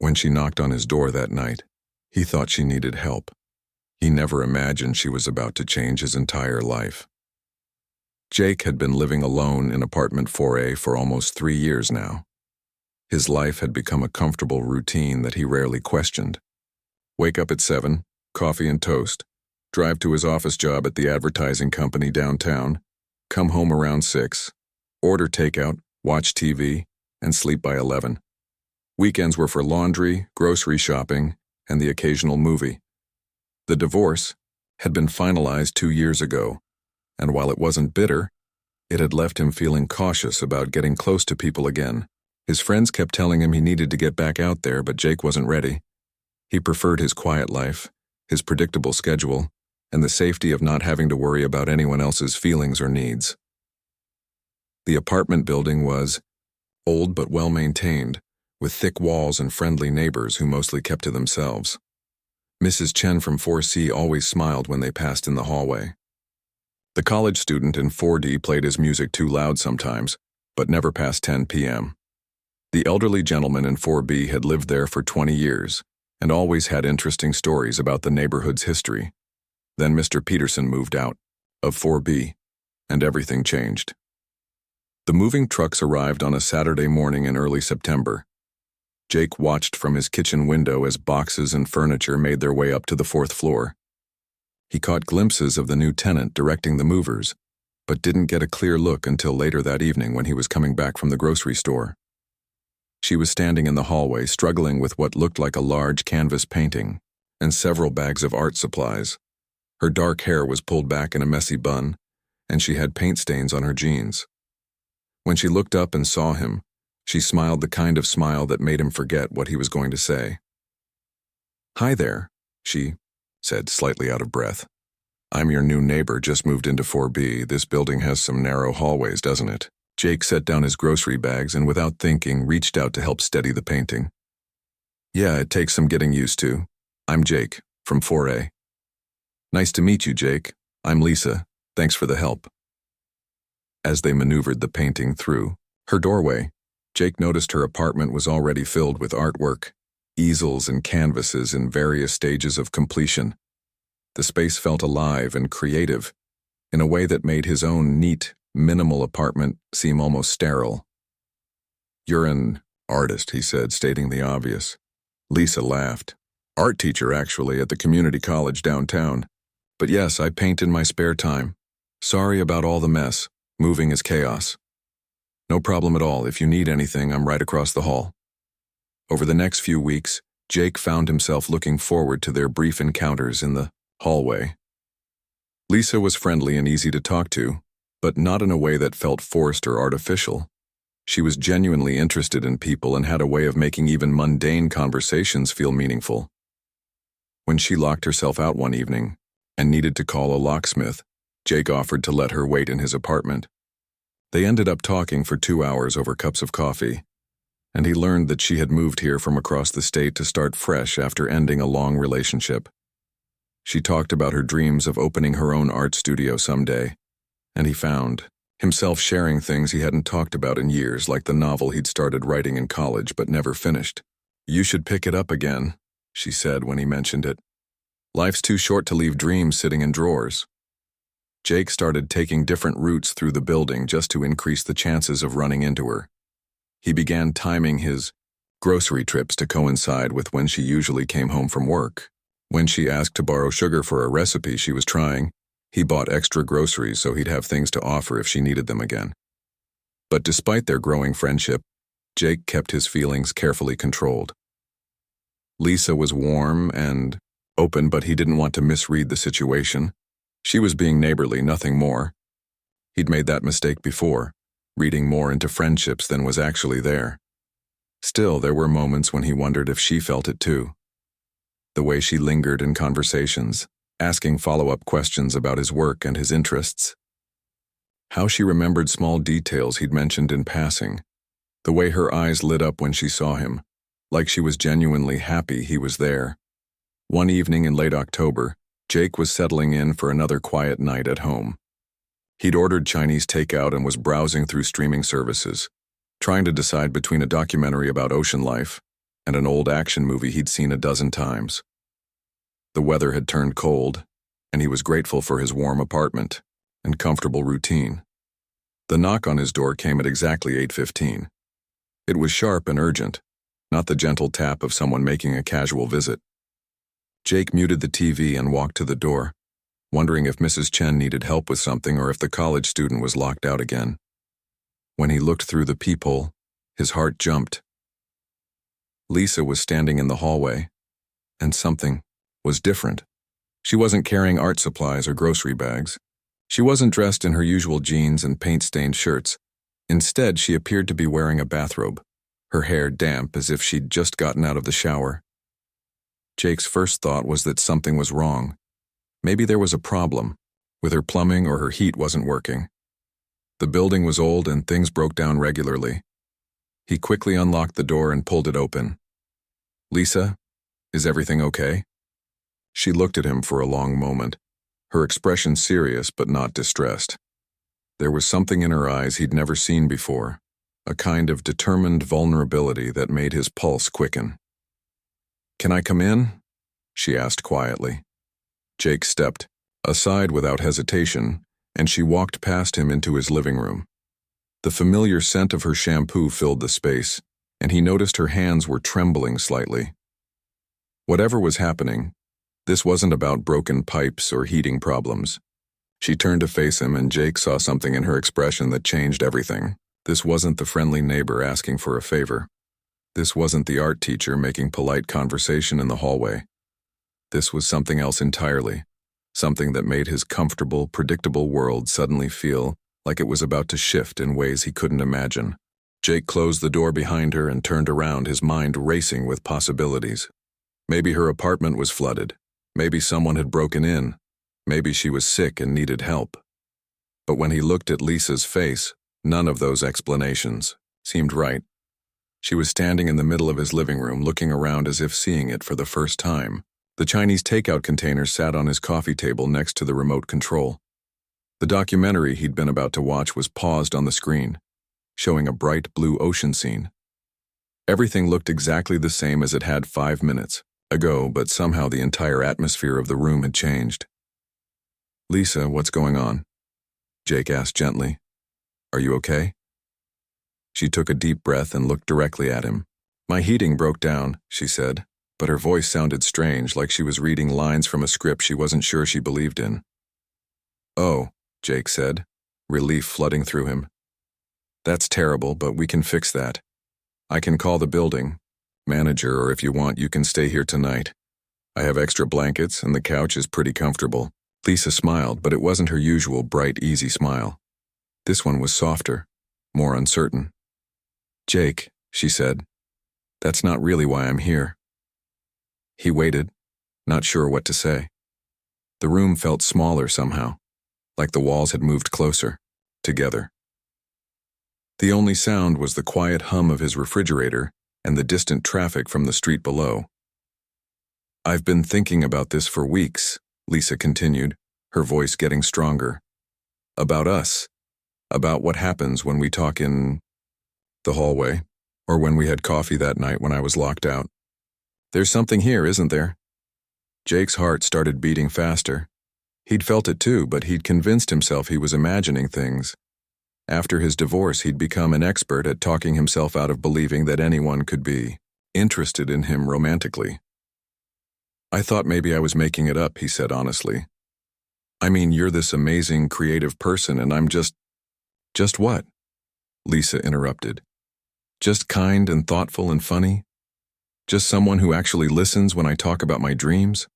When she knocked on his door that night, he thought she needed help. He never imagined she was about to change his entire life. Jake had been living alone in apartment 4A for almost 3 years now. His life had become a comfortable routine that he rarely questioned. Wake up at 7, coffee and toast, drive to his office job at the advertising company downtown, come home around 6, order takeout, watch TV, and sleep by 11. Weekends were for laundry, grocery shopping, and the occasional movie. The divorce had been finalized 2 years ago, and while it wasn't bitter, it had left him feeling cautious about getting close to people again. His friends kept telling him he needed to get back out there, but Jake wasn't ready. He preferred his quiet life, his predictable schedule, and the safety of not having to worry about anyone else's feelings or needs. The apartment building was old but well-maintained, with thick walls and friendly neighbors who mostly kept to themselves. Mrs. Chen from 4C always smiled when they passed in the hallway. The college student in 4D played his music too loud sometimes, but never past 10 p.m. The elderly gentleman in 4B had lived there for 20 years and always had interesting stories about the neighborhood's history. Then Mr. Peterson moved out of 4B, and everything changed. The moving trucks arrived on a Saturday morning in early September. Jake watched from his kitchen window as boxes and furniture made their way up to the 4th floor. He caught glimpses of the new tenant directing the movers, but didn't get a clear look until later that evening when he was coming back from the grocery store. She was standing in the hallway, struggling with what looked like a large canvas painting and several bags of art supplies. Her dark hair was pulled back in a messy bun, and she had paint stains on her jeans. When she looked up and saw him, she smiled the kind of smile that made him forget what he was going to say. "Hi there," she said, slightly out of breath. "I'm your new neighbor, just moved into 4B. This building has some narrow hallways, doesn't it?" Jake set down his grocery bags and, without thinking, reached out to help steady the painting. "Yeah, it takes some getting used to. I'm Jake, from 4A. "Nice to meet you, Jake. I'm Lisa. Thanks for the help." As they maneuvered the painting through her doorway, Jake noticed her apartment was already filled with artwork, easels and canvases in various stages of completion. The space felt alive and creative, in a way that made his own neat, minimal apartment seem almost sterile. "You're an artist," he said, stating the obvious. Lisa laughed. "Art teacher, actually, at the community college downtown. But yes, I paint in my spare time. Sorry about all the mess. Moving is chaos." "No problem at all. If you need anything, I'm right across the hall." Over the next few weeks, Jake found himself looking forward to their brief encounters in the hallway. Lisa was friendly and easy to talk to, but not in a way that felt forced or artificial. She was genuinely interested in people and had a way of making even mundane conversations feel meaningful. When she locked herself out one evening and needed to call a locksmith, Jake offered to let her wait in his apartment. They ended up talking for 2 hours over cups of coffee, and he learned that she had moved here from across the state to start fresh after ending a long relationship. She talked about her dreams of opening her own art studio someday, and he found himself sharing things he hadn't talked about in years, like the novel he'd started writing in college but never finished. "You should pick it up again," she said when he mentioned it. "Life's too short to leave dreams sitting in drawers." Jake started taking different routes through the building just to increase the chances of running into her. He began timing his grocery trips to coincide with when she usually came home from work. When she asked to borrow sugar for a recipe she was trying, he bought extra groceries so he'd have things to offer if she needed them again. But despite their growing friendship, Jake kept his feelings carefully controlled. Lisa was warm and open, but he didn't want to misread the situation. She was being neighborly, nothing more. He'd made that mistake before, reading more into friendships than was actually there. Still, there were moments when he wondered if she felt it too. The way she lingered in conversations, asking follow-up questions about his work and his interests. How she remembered small details he'd mentioned in passing. The way her eyes lit up when she saw him, like she was genuinely happy he was there. One evening in late October, Jake was settling in for another quiet night at home. He'd ordered Chinese takeout and was browsing through streaming services, trying to decide between a documentary about ocean life and an old action movie he'd seen a dozen times. The weather had turned cold, and he was grateful for his warm apartment and comfortable routine. The knock on his door came at exactly 8:15. It was sharp and urgent, not the gentle tap of someone making a casual visit. Jake muted the TV and walked to the door, wondering if Mrs. Chen needed help with something or if the college student was locked out again. When he looked through the peephole, his heart jumped. Lisa was standing in the hallway, and something was different. She wasn't carrying art supplies or grocery bags. She wasn't dressed in her usual jeans and paint-stained shirts. Instead, she appeared to be wearing a bathrobe, her hair damp as if she'd just gotten out of the shower. Jake's first thought was that something was wrong. Maybe there was a problem, with her plumbing or her heat wasn't working. The building was old and things broke down regularly. He quickly unlocked the door and pulled it open. "Lisa, is everything okay?" She looked at him for a long moment, her expression serious but not distressed. There was something in her eyes he'd never seen before, a kind of determined vulnerability that made his pulse quicken. "Can I come in?" she asked quietly. Jake stepped aside without hesitation, and she walked past him into his living room. The familiar scent of her shampoo filled the space, and he noticed her hands were trembling slightly. Whatever was happening, this wasn't about broken pipes or heating problems. She turned to face him, and Jake saw something in her expression that changed everything. This wasn't the friendly neighbor asking for a favor. This wasn't the art teacher making polite conversation in the hallway. This was something else entirely, something that made his comfortable, predictable world suddenly feel like it was about to shift in ways he couldn't imagine. Jake closed the door behind her and turned around, his mind racing with possibilities. Maybe her apartment was flooded. Maybe someone had broken in. Maybe she was sick and needed help. But when he looked at Lisa's face, none of those explanations seemed right. She was standing in the middle of his living room, looking around as if seeing it for the first time. The Chinese takeout container sat on his coffee table next to the remote control. The documentary he'd been about to watch was paused on the screen, showing a bright blue ocean scene. Everything looked exactly the same as it had 5 minutes ago, but somehow the entire atmosphere of the room had changed. "Lisa, what's going on?" Jake asked gently. "Are you okay?" She took a deep breath and looked directly at him. "My heating broke down," she said, but her voice sounded strange, like she was reading lines from a script she wasn't sure she believed in. "Oh," Jake said, relief flooding through him. "That's terrible, but we can fix that. I can call the building manager, or if you want, you can stay here tonight. I have extra blankets, and the couch is pretty comfortable." Lisa smiled, but it wasn't her usual bright, easy smile. This one was softer, more uncertain. "Jake," she said, "that's not really why I'm here." He waited, not sure what to say. The room felt smaller somehow, like the walls had moved closer, together. The only sound was the quiet hum of his refrigerator and the distant traffic from the street below. "I've been thinking about this for weeks," Lisa continued, her voice getting stronger. "About us. About what happens when we talk in the hallway, or when we had coffee that night when I was locked out. There's something here, isn't there?" Jake's heart started beating faster. He'd felt it too, but he'd convinced himself he was imagining things. After his divorce, he'd become an expert at talking himself out of believing that anyone could be interested in him romantically. "I thought maybe I was making it up," he said honestly. "I mean, you're this amazing, creative person, and I'm just..." "Just what?" Lisa interrupted. "Just kind and thoughtful and funny? Just someone who actually listens when I talk about my dreams?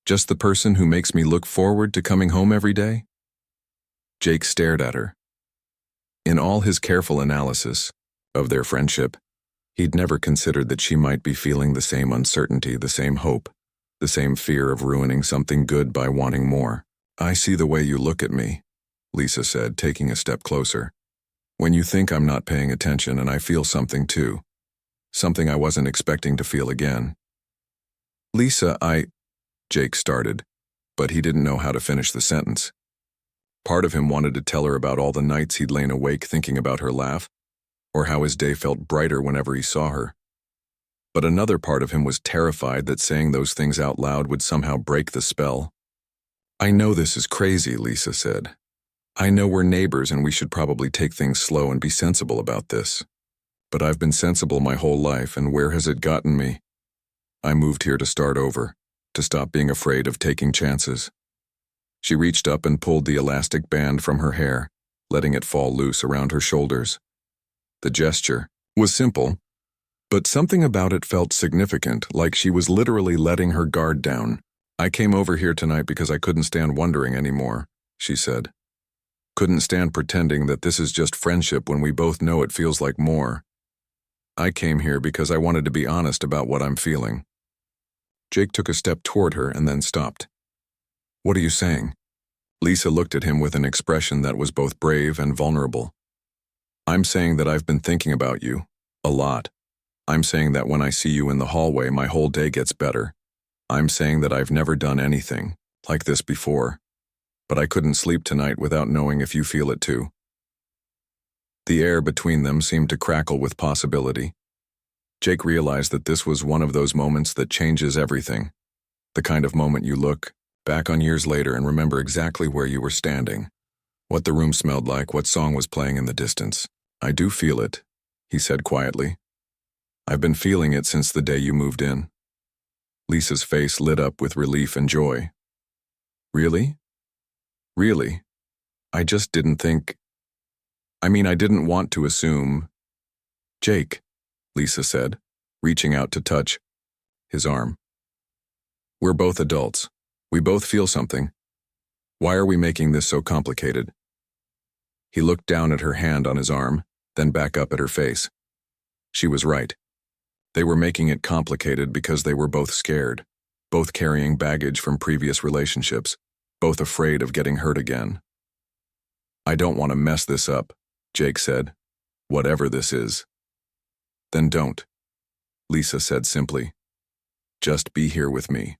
Just the person who makes me look forward to coming home every day?" Jake stared at her. In all his careful analysis of their friendship, he'd never considered that she might be feeling the same uncertainty, the same hope, the same fear of ruining something good by wanting more. "I see the way you look at me," Lisa said, taking a step closer. "When you think I'm not paying attention, and I feel something too. Something I wasn't expecting to feel again." "Lisa, Jake started, but he didn't know how to finish the sentence. Part of him wanted to tell her about all the nights he'd lain awake thinking about her laugh, or how his day felt brighter whenever he saw her. But another part of him was terrified that saying those things out loud would somehow break the spell. "I know this is crazy," Lisa said. "I know we're neighbors and we should probably take things slow and be sensible about this. But I've been sensible my whole life, and where has it gotten me? I moved here to start over, to stop being afraid of taking chances." She reached up and pulled the elastic band from her hair, letting it fall loose around her shoulders. The gesture was simple, but something about it felt significant, like she was literally letting her guard down. "I came over here tonight because I couldn't stand wondering anymore," she said. "Couldn't stand pretending that this is just friendship when we both know it feels like more. I came here because I wanted to be honest about what I'm feeling." Jake took a step toward her and then stopped. "What are you saying?" Lisa looked at him with an expression that was both brave and vulnerable. "I'm saying that I've been thinking about you. A lot. I'm saying that when I see you in the hallway, my whole day gets better. I'm saying that I've never done anything like this before. But I couldn't sleep tonight without knowing if you feel it too." The air between them seemed to crackle with possibility. Jake realized that this was one of those moments that changes everything. The kind of moment you look back on years later and remember exactly where you were standing, what the room smelled like, what song was playing in the distance. "I do feel it," he said quietly. "I've been feeling it since the day you moved in." Lisa's face lit up with relief and joy. "Really? Really? I just didn't think... I didn't want to assume..." "Jake," Lisa said, reaching out to touch his arm. "We're both adults. We both feel something. Why are we making this so complicated?" He looked down at her hand on his arm, then back up at her face. She was right. They were making it complicated because they were both scared, both carrying baggage from previous relationships, both afraid of getting hurt again. "I don't want to mess this up," Jake said. "Whatever this is." "Then don't," Lisa said simply. "Just be here with me.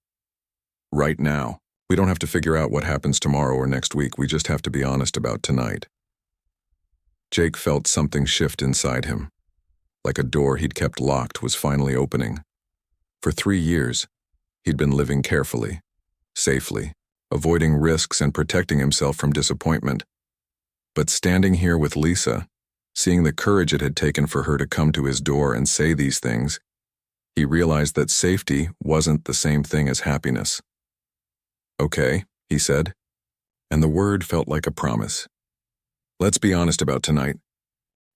Right now. We don't have to figure out what happens tomorrow or next week, we just have to be honest about tonight." Jake felt something shift inside him, like a door he'd kept locked was finally opening. For 3 years, he'd been living carefully, safely, avoiding risks and protecting himself from disappointment. But standing here with Lisa, seeing the courage it had taken for her to come to his door and say these things, he realized that safety wasn't the same thing as happiness. "Okay," he said, and the word felt like a promise. "Let's be honest about tonight."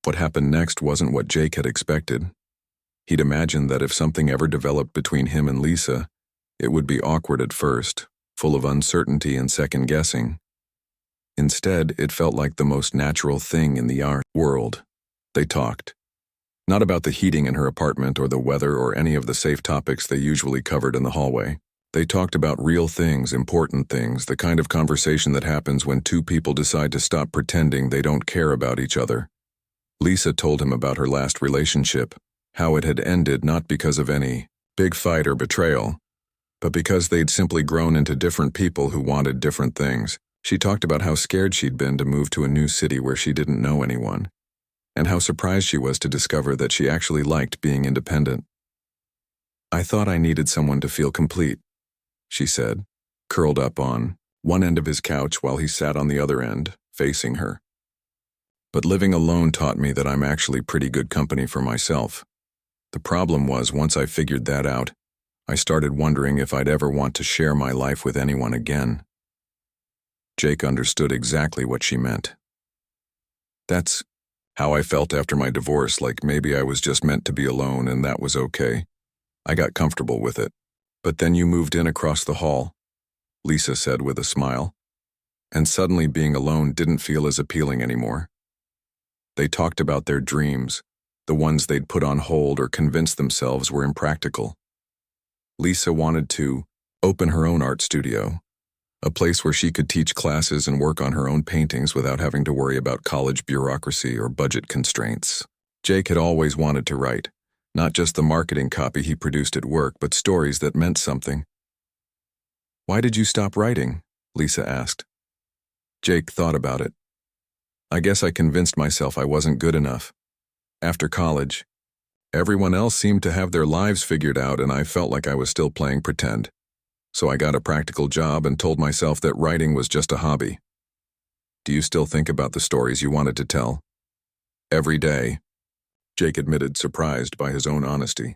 What happened next wasn't what Jake had expected. He'd imagined that if something ever developed between him and Lisa, it would be awkward at first, full of uncertainty and second-guessing. Instead, it felt like the most natural thing in the art world. They talked. Not about the heating in her apartment or the weather or any of the safe topics they usually covered in the hallway. They talked about real things, important things, the kind of conversation that happens when two people decide to stop pretending they don't care about each other. Lisa told him about her last relationship, how it had ended not because of any big fight or betrayal, but because they'd simply grown into different people who wanted different things. She talked about how scared she'd been to move to a new city where she didn't know anyone, and how surprised she was to discover that she actually liked being independent. "I thought I needed someone to feel complete," she said, curled up on one end of his couch while he sat on the other end, facing her. "But living alone taught me that I'm actually pretty good company for myself. The problem was, once I figured that out, I started wondering if I'd ever want to share my life with anyone again." Jake understood exactly what she meant. "That's how I felt after my divorce, like maybe I was just meant to be alone and that was okay. I got comfortable with it. But then you moved in across the hall," Lisa said with a smile. "And suddenly being alone didn't feel as appealing anymore." They talked about their dreams, the ones they'd put on hold or convinced themselves were impractical. Lisa wanted to open her own art studio, a place where she could teach classes and work on her own paintings without having to worry about college bureaucracy or budget constraints. Jake had always wanted to write, not just the marketing copy he produced at work, but stories that meant something. "Why did you stop writing?" Lisa asked. Jake thought about it. "I guess I convinced myself I wasn't good enough. After college, Everyone else seemed to have their lives figured out, and I felt like I was still playing pretend. So I got a practical job and told myself that writing was just a hobby. Do you still think about the stories you wanted to tell? Every day, Jake admitted, surprised by his own honesty.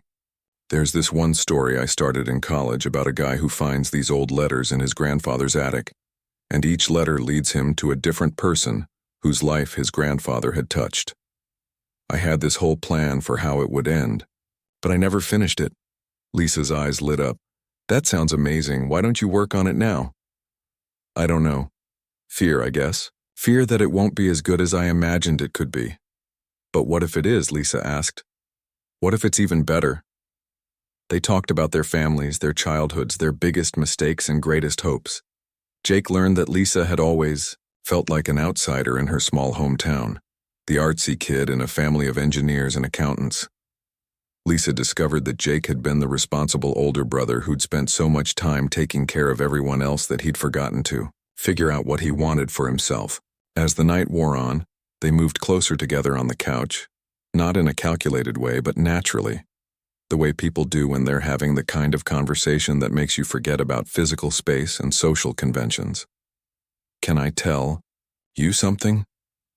There's this one story I started in college about a guy who finds these old letters in his grandfather's attic, and each letter leads him to a different person whose life his grandfather had touched. I had this whole plan for how it would end, but I never finished it. Lisa's eyes lit up. That sounds amazing. Why don't you work on it now? I don't know. Fear, I guess. Fear that it won't be as good as I imagined it could be. But what if it is? Lisa asked. What if it's even better? They talked about their families, their childhoods, their biggest mistakes and greatest hopes. Jake learned that Lisa had always felt like an outsider in her small hometown, the artsy kid in a family of engineers and accountants. Lisa discovered that Jake had been the responsible older brother who'd spent so much time taking care of everyone else that he'd forgotten to figure out what he wanted for himself. As the night wore on, they moved closer together on the couch, not in a calculated way, but naturally, the way people do when they're having the kind of conversation that makes you forget about physical space and social conventions. Can I tell you something?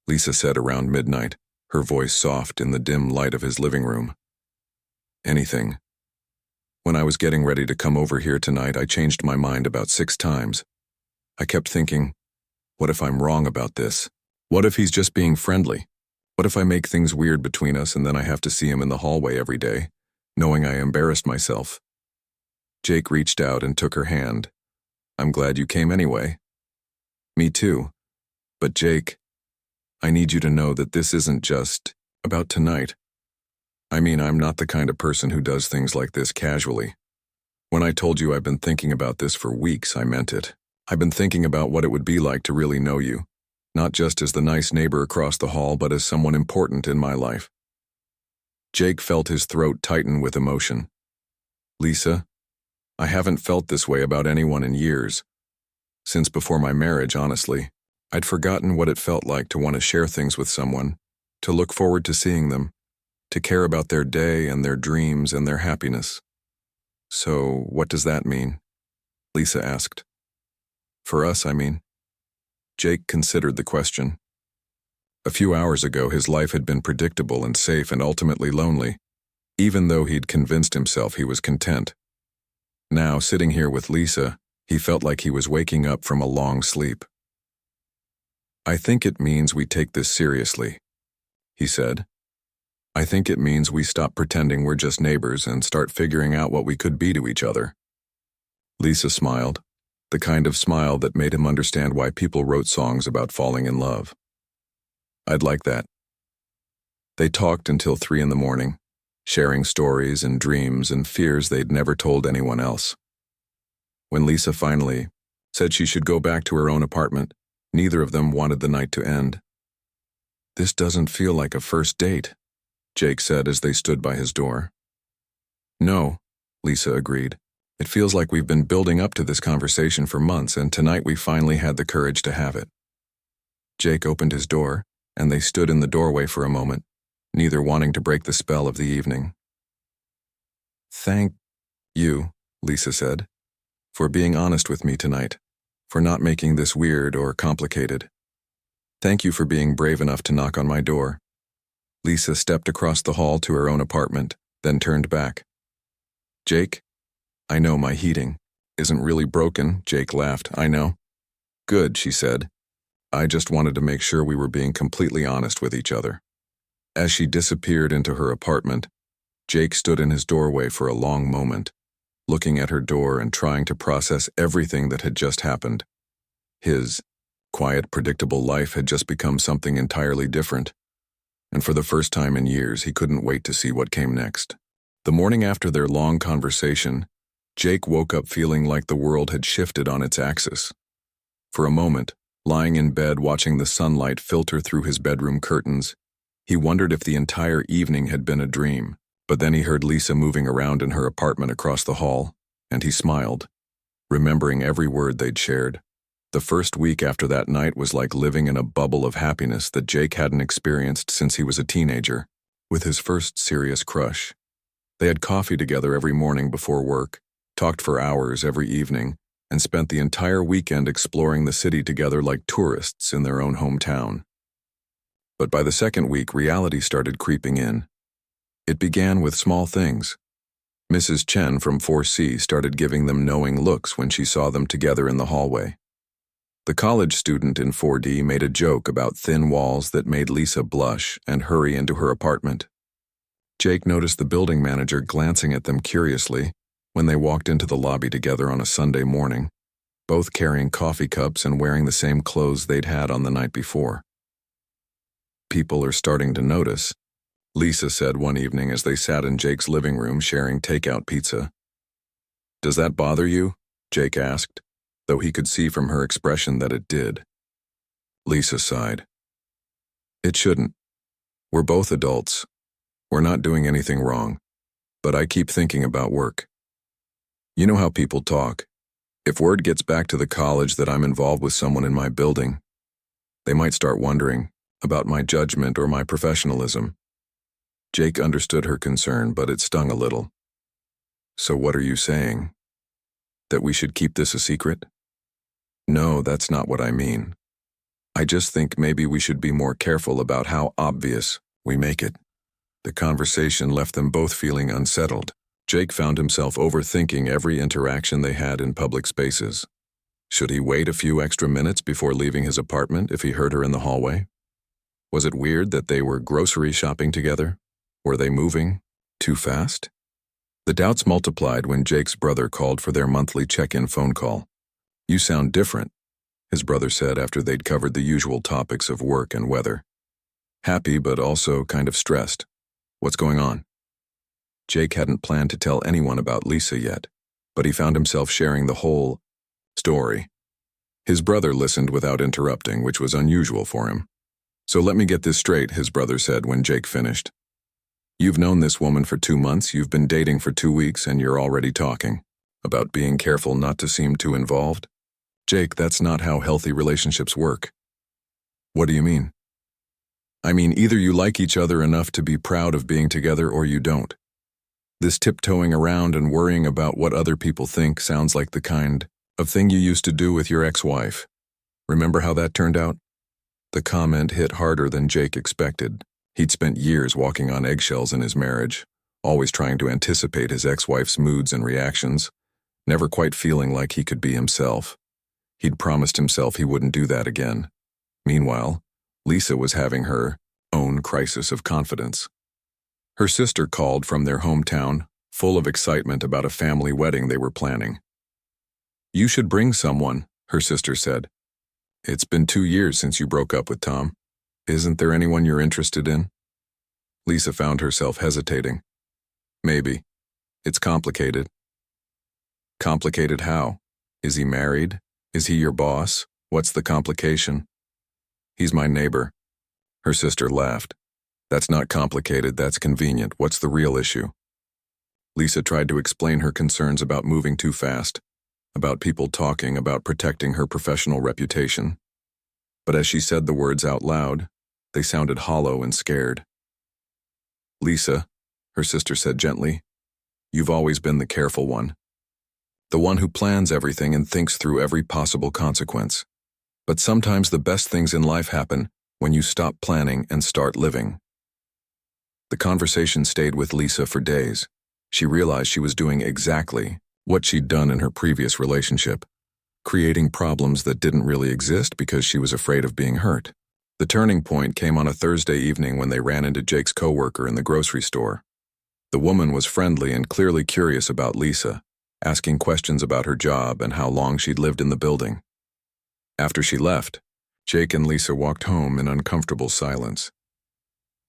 Lisa said around midnight, her voice soft in the dim light of his living room. Anything. When I was getting ready to come over here tonight, I changed my mind about 6 times. I kept thinking, what if I'm wrong about this? What if he's just being friendly? What if I make things weird between us and then I have to see him in the hallway every day, knowing I embarrassed myself? Jake reached out and took her hand. I'm glad you came anyway. Me too. But Jake, I need you to know that this isn't just about tonight. I mean, I'm not the kind of person who does things like this casually. When I told you I've been thinking about this for weeks, I meant it. I've been thinking about what it would be like to really know you, not just as the nice neighbor across the hall, but as someone important in my life. Jake felt his throat tighten with emotion. Lisa, I haven't felt this way about anyone in years. Since before my marriage, honestly. I'd forgotten what it felt like to want to share things with someone, to look forward to seeing them, to care about their day and their dreams and their happiness. So, what does that mean? Lisa asked. For us, I mean. Jake considered the question. A few hours ago, his life had been predictable and safe and ultimately lonely, even though he'd convinced himself he was content. Now, sitting here with Lisa, he felt like he was waking up from a long sleep. I think it means we take this seriously, he said. I think it means we stop pretending we're just neighbors and start figuring out what we could be to each other. Lisa smiled, the kind of smile that made him understand why people wrote songs about falling in love. I'd like that. They talked until 3 in the morning, sharing stories and dreams and fears they'd never told anyone else. When Lisa finally said she should go back to her own apartment, neither of them wanted the night to end. This doesn't feel like a first date, Jake said as they stood by his door. No, Lisa agreed. It feels like we've been building up to this conversation for months, and tonight we finally had the courage to have it. Jake opened his door, and they stood in the doorway for a moment, neither wanting to break the spell of the evening. Thank you, Lisa said, for being honest with me tonight, for not making this weird or complicated. Thank you for being brave enough to knock on my door. Lisa stepped across the hall to her own apartment, then turned back. Jake, I know my heating isn't really broken, Jake laughed. I know. Good, she said. I just wanted to make sure we were being completely honest with each other. As she disappeared into her apartment, Jake stood in his doorway for a long moment, looking at her door and trying to process everything that had just happened. His quiet, predictable life had just become something entirely different, and for the first time in years, he couldn't wait to see what came next. The morning after their long conversation, Jake woke up feeling like the world had shifted on its axis. For a moment, lying in bed watching the sunlight filter through his bedroom curtains, he wondered if the entire evening had been a dream. But then he heard Lisa moving around in her apartment across the hall, and he smiled, remembering every word they'd shared. The first week after that night was like living in a bubble of happiness that Jake hadn't experienced since he was a teenager. with his first serious crush. They had coffee together every morning before work, talked for hours every evening, and spent the entire weekend exploring the city together like tourists in their own hometown. But by the second week, reality started creeping in. It began with small things. Mrs. Chen from 4C started giving them knowing looks when she saw them together in the hallway. The college student in 4D made a joke about thin walls that made Lisa blush and hurry into her apartment. Jake noticed the building manager glancing at them curiously when they walked into the lobby together on a Sunday morning, both carrying coffee cups and wearing the same clothes they'd had on the night before. "People are starting to notice," Lisa said one evening as they sat in Jake's living room sharing takeout pizza. "Does that bother you?" Jake asked, though he could see from her expression that it did. Lisa sighed. "It shouldn't. We're both adults. We're not doing anything wrong. But I keep thinking about work. You know how people talk. If word gets back to the college that I'm involved with someone in my building, they might start wondering about my judgment or my professionalism." Jake understood her concern, but it stung a little. "So what are you saying? That we should keep this a secret?" "No, that's not what I mean. I just think maybe we should be more careful about how obvious we make it." The conversation left them both feeling unsettled. Jake found himself overthinking every interaction they had in public spaces. Should he wait a few extra minutes before leaving his apartment if he heard her in the hallway? Was it weird that they were grocery shopping together? Were they moving too fast? The doubts multiplied when Jake's brother called for their monthly check-in phone call. "You sound different," his brother said after they'd covered the usual topics of work and weather. "Happy, but also kind of stressed. What's going on?" Jake hadn't planned to tell anyone about Lisa yet, but he found himself sharing the whole story. His brother listened without interrupting, which was unusual for him. "So let me get this straight," his brother said when Jake finished. "You've known this woman for 2 months, you've been dating for 2 weeks, and you're already talking about being careful not to seem too involved? Jake, that's not how healthy relationships work." "What do you mean?" "I mean, either you like each other enough to be proud of being together or you don't. This tiptoeing around and worrying about what other people think sounds like the kind of thing you used to do with your ex-wife. Remember how that turned out?" The comment hit harder than Jake expected. He'd spent years walking on eggshells in his marriage, always trying to anticipate his ex-wife's moods and reactions, never quite feeling like he could be himself. He'd promised himself he wouldn't do that again. Meanwhile, Lisa was having her own crisis of confidence. Her sister called from their hometown, full of excitement about a family wedding they were planning. "You should bring someone," her sister said. "It's been 2 years since you broke up with Tom. Isn't there anyone you're interested in?" Lisa found herself hesitating. "Maybe. It's complicated." "Complicated how? Is he married? Is he your boss? What's the complication?" "He's my neighbor." Her sister laughed. "That's not complicated, that's convenient. What's the real issue?" Lisa tried to explain her concerns about moving too fast, about people talking, about protecting her professional reputation. But as she said the words out loud, they sounded hollow and scared. "Lisa," her sister said gently, "you've always been the careful one. The one who plans everything and thinks through every possible consequence. But sometimes the best things in life happen when you stop planning and start living." The conversation stayed with Lisa for days. She realized she was doing exactly what she'd done in her previous relationship, creating problems that didn't really exist because she was afraid of being hurt. The turning point came on a Thursday evening when they ran into Jake's coworker in the grocery store. The woman was friendly and clearly curious about Lisa, asking questions about her job and how long she'd lived in the building. After she left, Jake and Lisa walked home in uncomfortable silence.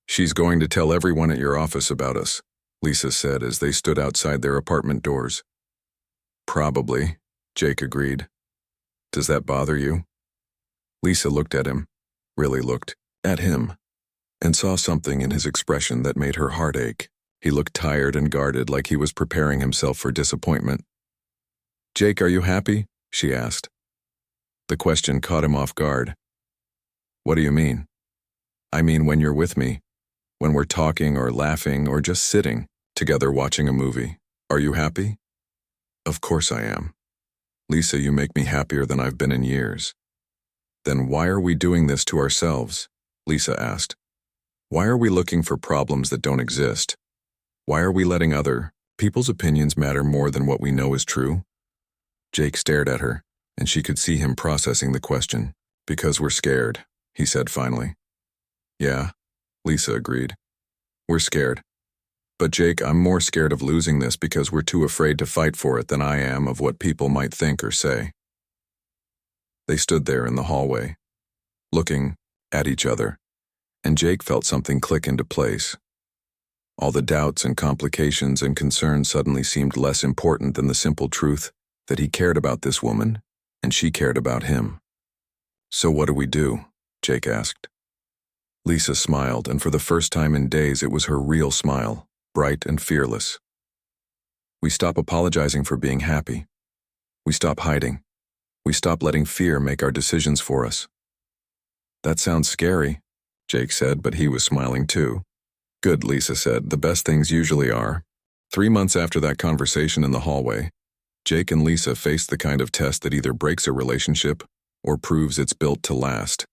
"She's going to tell everyone at your office about us," Lisa said as they stood outside their apartment doors. "Probably," Jake agreed. "Does that bother you?" Lisa looked at him, really looked at him, and saw something in his expression that made her heart ache. He looked tired and guarded, like he was preparing himself for disappointment. "Jake, are you happy?" she asked. The question caught him off guard. "What do you mean?" "I mean, when you're with me, when we're talking or laughing or just sitting together watching a movie. Are you happy? Of course I am. Lisa, you make me happier than I've been in years. Then why are we doing this to ourselves? Lisa asked. Why are we looking for problems that don't exist? Why are we letting other people's opinions matter more than what we know is true? Jake stared at her, and she could see him processing the question. Because we're scared, he said finally. Yeah, Lisa agreed. We're scared. But Jake, I'm more scared of losing this because we're too afraid to fight for it than I am of what people might think or say. They stood there in the hallway, looking at each other, and Jake felt something click into place. All the doubts and complications and concerns suddenly seemed less important than the simple truth that he cared about this woman, and she cared about him. So what do? Jake asked. Lisa smiled, and for the first time in days it was her real smile, bright and fearless. We stop apologizing for being happy. We stop hiding. We stop letting fear make our decisions for us. That sounds scary, Jake said, but he was smiling too. Good, Lisa said. The best things usually are. 3 months after that conversation in the hallway, Jake and Lisa faced the kind of test that either breaks a relationship or proves it's built to last.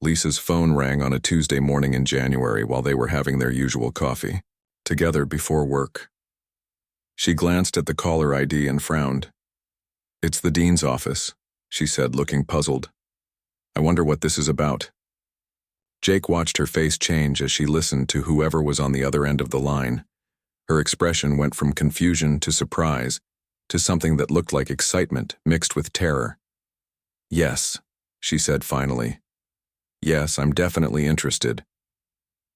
Lisa's phone rang on a Tuesday morning in January while they were having their usual coffee, together before work. She glanced at the caller ID and frowned. It's the dean's office, she said, looking puzzled. I wonder what this is about. Jake watched her face change as she listened to whoever was on the other end of the line. Her expression went from confusion to surprise to something that looked like excitement mixed with terror. Yes, she said finally. Yes, I'm definitely interested.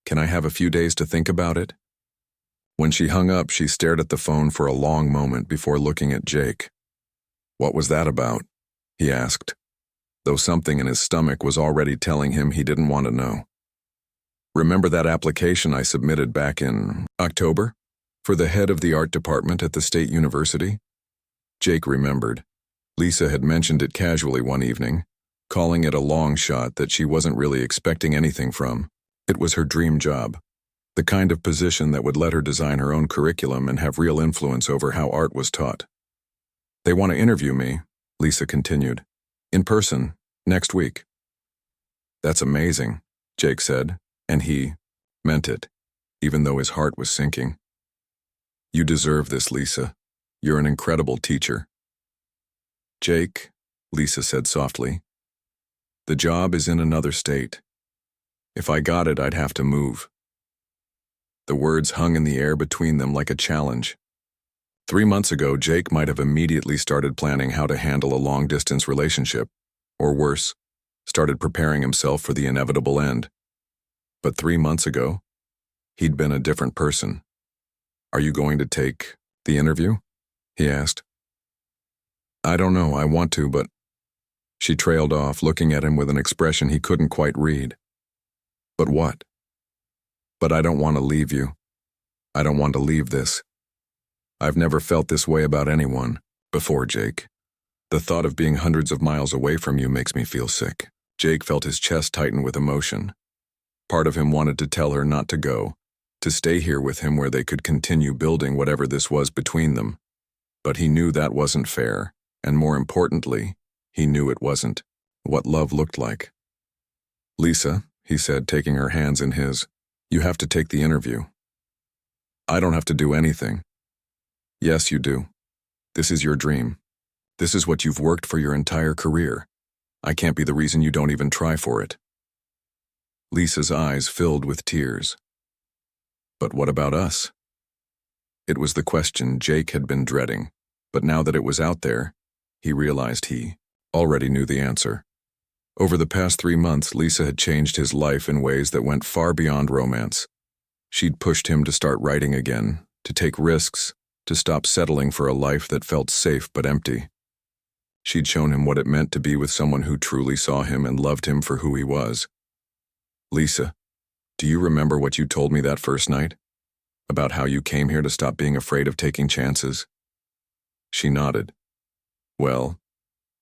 Can I have a few days to think about it? When she hung up, she stared at the phone for a long moment before looking at Jake. What was that about? He asked, though something in his stomach was already telling him he didn't want to know. Remember that application I submitted back in October for the head of the art department at the state university? Jake remembered. Lisa had mentioned it casually one evening, calling it a long shot that she wasn't really expecting anything from. It was her dream job, the kind of position that would let her design her own curriculum and have real influence over how art was taught. They want to interview me, Lisa continued, in person, next week. That's amazing, Jake said, and he meant it, even though his heart was sinking. You deserve this, Lisa. You're an incredible teacher. Jake, Lisa said softly, the job is in another state. If I got it, I'd have to move. The words hung in the air between them like a challenge. 3 months ago, Jake might have immediately started planning how to handle a long-distance relationship, or worse, started preparing himself for the inevitable end. But 3 months ago, he'd been a different person. Are you going to take the interview? He asked. I don't know, I want to, but... She trailed off, looking at him with an expression he couldn't quite read. But what? But I don't want to leave you. I don't want to leave this. I've never felt this way about anyone before, Jake. The thought of being hundreds of miles away from you makes me feel sick. Jake felt his chest tighten with emotion. Part of him wanted to tell her not to go, to stay here with him where they could continue building whatever this was between them. But he knew that wasn't fair, and more importantly, he knew it wasn't what love looked like. Lisa, he said, taking her hands in his, you have to take the interview. I don't have to do anything. Yes, you do. This is your dream. This is what you've worked for your entire career. I can't be the reason you don't even try for it. Lisa's eyes filled with tears. But what about us? It was the question Jake had been dreading, but now that it was out there, he realized he already knew the answer. Over the past 3 months, Lisa had changed his life in ways that went far beyond romance. She'd pushed him to start writing again, to take risks, to stop settling for a life that felt safe but empty. She'd shown him what it meant to be with someone who truly saw him and loved him for who he was. Lisa, do you remember what you told me that first night? About how you came here to stop being afraid of taking chances? She nodded. Well,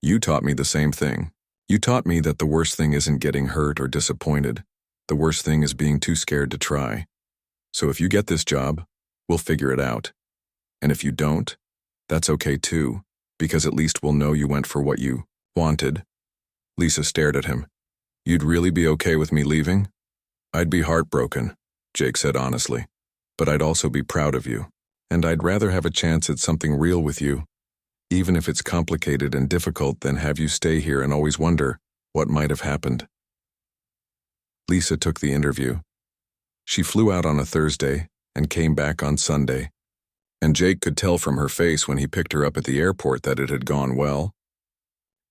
you taught me the same thing. You taught me that the worst thing isn't getting hurt or disappointed, The worst thing is being too scared to try. So if you get this job, we'll figure it out. And if you don't, that's okay too, because at least we'll know you went for what you wanted." Lisa stared at him. "You'd really be okay with me leaving?" "I'd be heartbroken," Jake said honestly, "but I'd also be proud of you. And I'd rather have a chance at something real with you, even if it's complicated and difficult, than have you stay here and always wonder what might have happened." Lisa took the interview. She flew out on a Thursday and came back on Sunday, and Jake could tell from her face when he picked her up at the airport that it had gone well.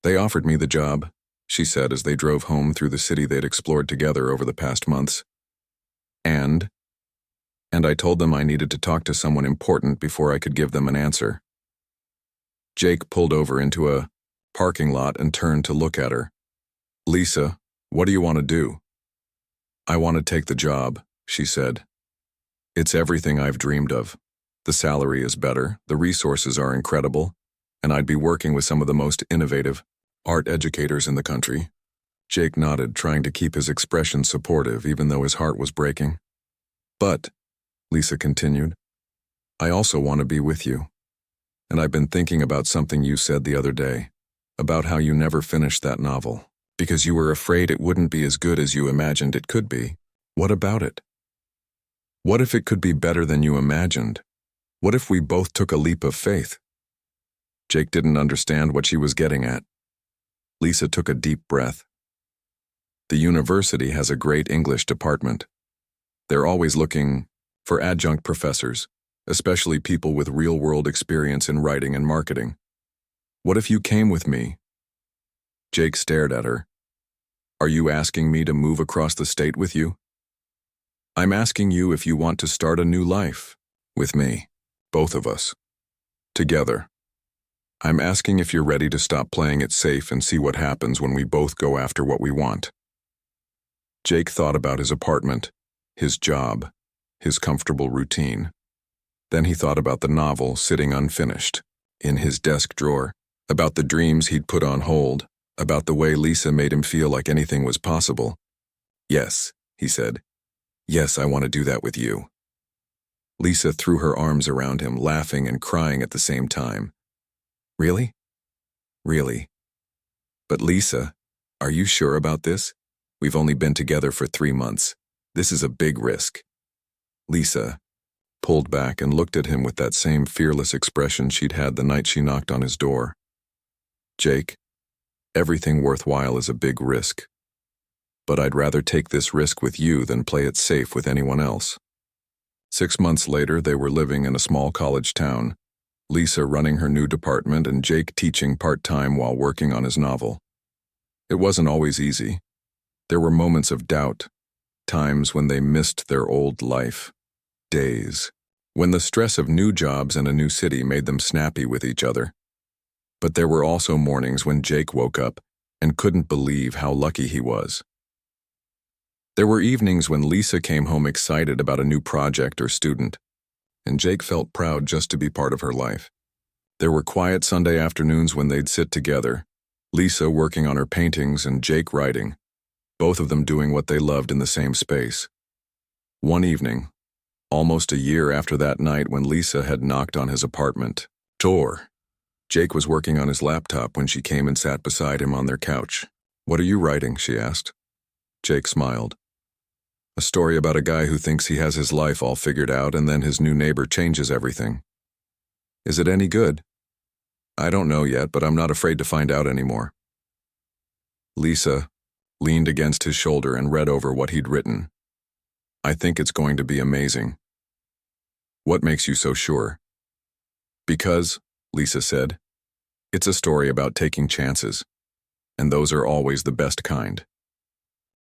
"They offered me the job," she said as they drove home through the city they'd explored together over the past months. And I told them I needed to talk to someone important before I could give them an answer." Jake pulled over into a parking lot and turned to look at her. "Lisa, what do you want to do?" "I want to take the job," she said. "It's everything I've dreamed of. The salary is better, the resources are incredible, and I'd be working with some of the most innovative art educators in the country." Jake nodded, trying to keep his expression supportive even though his heart was breaking. "But," Lisa continued, "I also want to be with you. And I've been thinking about something you said the other day, about how you never finished that novel, because you were afraid it wouldn't be as good as you imagined it could be. What about it? What if it could be better than you imagined? What if we both took a leap of faith?" Jake didn't understand what she was getting at. Lisa took a deep breath. "The university has a great English department. They're always looking for adjunct professors, especially people with real-world experience in writing and marketing. What if you came with me?" Jake stared at her. "Are you asking me to move across the state with you?" "I'm asking you if you want to start a new life with me, both of us, together. I'm asking if you're ready to stop playing it safe and see what happens when we both go after what we want." Jake thought about his apartment, his job, his comfortable routine. Then he thought about the novel sitting unfinished in his desk drawer, about the dreams he'd put on hold, about the way Lisa made him feel like anything was possible. "Yes," he said. "Yes, I want to do that with you." Lisa threw her arms around him, laughing and crying at the same time. "Really? Really? But Lisa, are you sure about this? We've only been together for 3 months. This is a big risk." Lisa pulled back and looked at him with that same fearless expression she'd had the night she knocked on his door. "Jake, everything worthwhile is a big risk. But I'd rather take this risk with you than play it safe with anyone else." 6 months later, they were living in a small college town, Lisa running her new department and Jake teaching part-time while working on his novel. It wasn't always easy. There were moments of doubt, times when they missed their old life, days when the stress of new jobs and a new city made them snappy with each other. But there were also mornings when Jake woke up and couldn't believe how lucky he was. There were evenings when Lisa came home excited about a new project or student, and Jake felt proud just to be part of her life. There were quiet Sunday afternoons when they'd sit together, Lisa working on her paintings and Jake writing, both of them doing what they loved in the same space. One evening, almost a year after that night when Lisa had knocked on his apartment door, Jake was working on his laptop when she came and sat beside him on their couch. "What are you writing?" she asked. Jake smiled. "A story about a guy who thinks he has his life all figured out and then his new neighbor changes everything." "Is it any good?" "I don't know yet, but I'm not afraid to find out anymore." Lisa leaned against his shoulder and read over what he'd written. "I think it's going to be amazing." "What makes you so sure?" "Because," Lisa said, "it's a story about taking chances, and those are always the best kind."